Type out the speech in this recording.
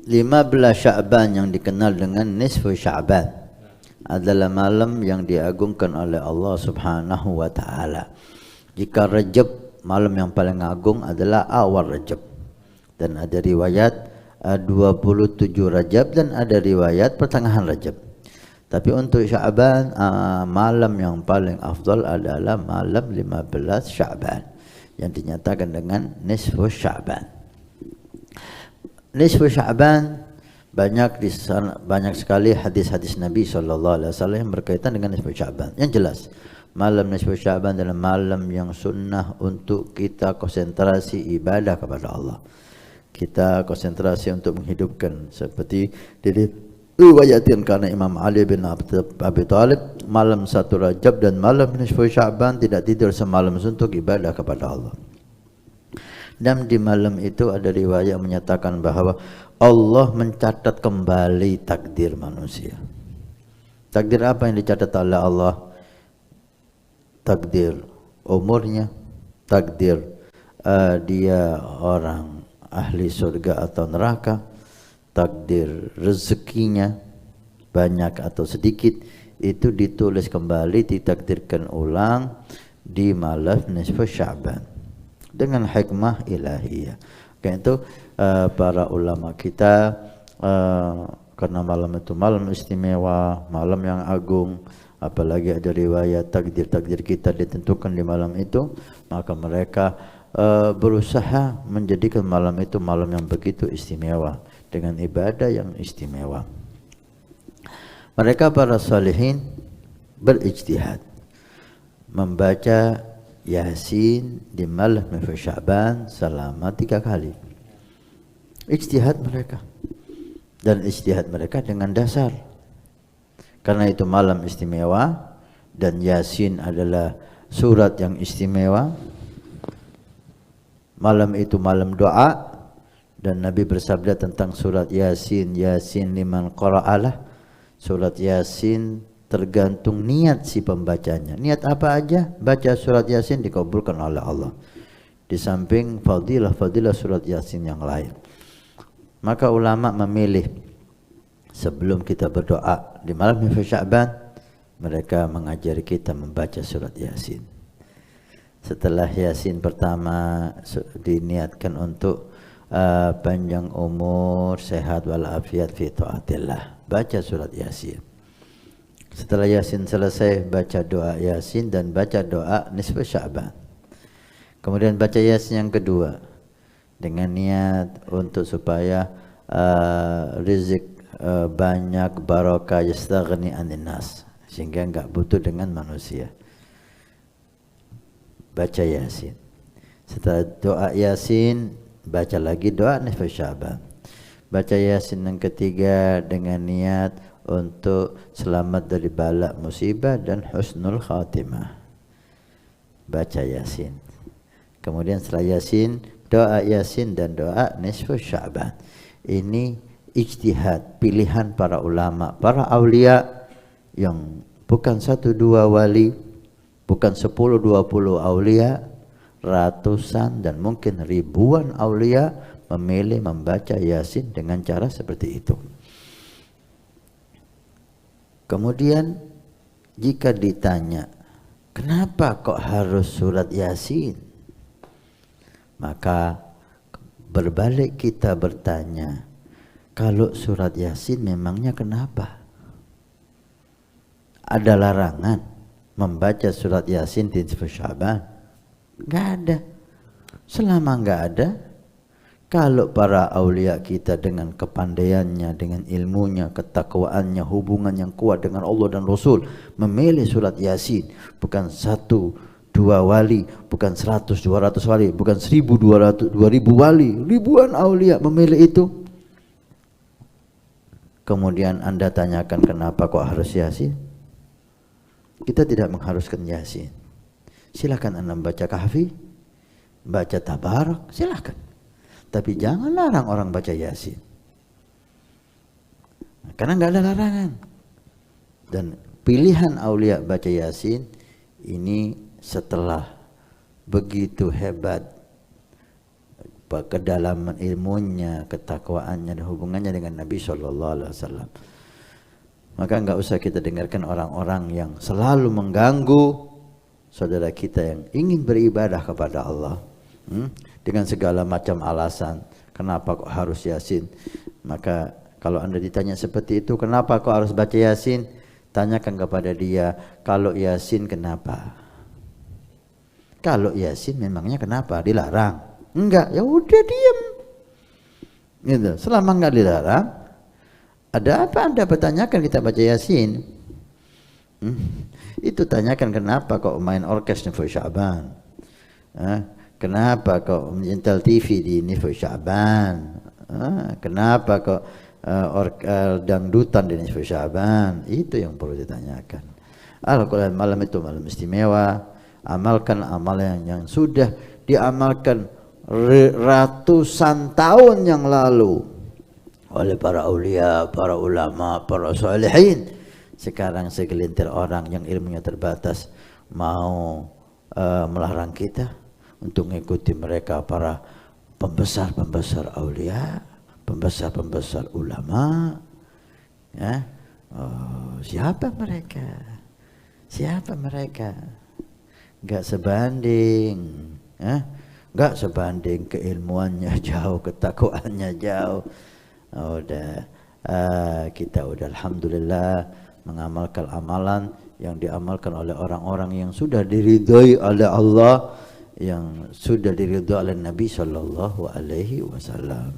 15 Sya'ban yang dikenal dengan nisfu Sya'ban adalah malam yang diagungkan oleh Allah Subhanahu wa taala. Jika Rajab, malam yang paling agung adalah awal Rajab. Dan ada riwayat 27 Rajab dan ada riwayat pertengahan Rajab. Tapi untuk Sya'ban, malam yang paling afdal adalah malam 15 Sya'ban yang dinyatakan dengan nisfu Sya'ban. Nisfu Sya'ban banyak sekali hadis-hadis Nabi SAW yang berkaitan dengan nisfu Sya'ban. Yang jelas, malam nisfu Sya'ban adalah malam yang sunnah untuk kita konsentrasi ibadah kepada Allah. Kita konsentrasi untuk menghidupkan, seperti diriwayatkan karena Imam Ali bin Abi Thalib, malam 1 Rajab dan malam nisfu Sya'ban tidak tidur semalam untuk ibadah kepada Allah. Dan di malam itu ada riwayat menyatakan bahwa Allah mencatat kembali takdir manusia. Takdir apa yang dicatat oleh Allah? Takdir umurnya, takdir dia orang ahli surga atau neraka, takdir rezekinya banyak atau sedikit, itu ditulis kembali, ditakdirkan ulang di malam nisfu Sya'ban dengan hikmah ilahiyah. Karena itu para ulama kita, karena malam itu malam istimewa, malam yang agung, apalagi ada riwayat takdir-takdir kita ditentukan di malam itu, maka mereka berusaha menjadikan malam itu malam yang begitu istimewa dengan ibadah yang istimewa. Mereka para salihin berijtihad membaca Yasin di malam nisfu Sya'ban selama 3 kali. Ijtihad mereka, dan ijtihad mereka dengan dasar, karena itu malam istimewa dan Yasin adalah surat yang istimewa. Malam itu malam doa, dan Nabi bersabda tentang surat Yasin, Yasin liman qara'alah. Surat Yasin tergantung niat si pembacanya. Niat apa aja baca surat Yasin dikabulkan oleh Allah, di samping fadilah surat Yasin yang lain. Maka ulama memilih sebelum kita berdoa di malam nisfu Sya'ban, mereka mengajari kita membaca surat Yasin. Setelah Yasin pertama diniatkan untuk panjang umur, sehat walafiat fi taatillah, baca surat Yasin. Setelah Yasin selesai, baca doa Yasin dan baca doa nisfu Sya'ban. Kemudian baca Yasin yang kedua dengan niat untuk supaya rizq banyak, barakah, yastaghni anin nas, sehingga enggak butuh dengan manusia. Baca Yasin. Setelah doa Yasin, baca lagi doa nisfu Sya'ban. Baca Yasin yang ketiga dengan niat untuk selamat dari bala musibah dan husnul khatimah. Baca Yasin. Kemudian setelah Yasin, doa Yasin dan doa nisfu Sya'ban. Ini ijtihad, pilihan para ulama, para aulia yang bukan 1-2 wali, bukan 10-20 aulia, ratusan dan mungkin ribuan aulia memilih membaca Yasin dengan cara seperti itu. Kemudian jika ditanya, kenapa kok harus surat Yasin? Maka berbalik kita bertanya, kalau surat Yasin memangnya kenapa? Ada larangan membaca surat Yasin di nisfu Sya'ban? Enggak ada. Selama enggak ada, kalau para aulia kita dengan kepandaiannya, dengan ilmunya, ketakwaannya, hubungan yang kuat dengan Allah dan Rasul, memilih surat Yasin, bukan 1-2 wali, bukan 100-200 wali, bukan 1.200-2.000 wali, ribuan aulia memilih itu. Kemudian Anda tanyakan kenapa kok harus Yasin? Kita tidak mengharuskan Yasin. Silakan Anda baca Kahfi, baca Tabarak, silakan. Tapi jangan larang orang baca Yasin, karena nggak ada larangan. Dan pilihan aulia baca Yasin ini setelah begitu hebat kedalaman ilmunya, ketakwaannya dan hubungannya dengan Nabi Shallallahu Alaihi Wasallam. Maka enggak usah kita dengarkan orang-orang yang selalu mengganggu saudara kita yang ingin beribadah kepada Allah dengan segala macam alasan. Kenapa kok harus Yasin? Maka kalau Anda ditanya seperti itu, kenapa kok harus baca Yasin? Tanyakan kepada dia, kalau Yasin kenapa? Kalau Yasin memangnya kenapa? Dilarang? Enggak, ya udah diam. Gitu. Selama enggak dilarang, ada apa Anda bertanyakan kita baca Yasin? Itu tanyakan kenapa kok main orkes nisfu Sya'ban? Kenapa kok menyentel TV di nisfu Sya'ban? Kenapa kok dangdutan di nisfu Sya'ban? Itu yang perlu ditanyakan. Al-Quran malam itu malam istimewa. Amalkan amalan yang sudah diamalkan ratusan tahun yang lalu oleh para aulia, para ulama, para salihin. Sekarang segelintir orang yang ilmunya terbatas mau melarang kita untuk mengikuti mereka, para pembesar-pembesar aulia, pembesar-pembesar ulama. Ya, siapa mereka? Siapa mereka? Enggak sebanding, enggak sebanding keilmuannya jauh, ketakwaannya jauh. Kita udah alhamdulillah mengamalkan amalan yang diamalkan oleh orang-orang yang sudah diridhoi oleh Allah, yang sudah diridhoi oleh Nabi Sallallahu Alaihi Wasallam.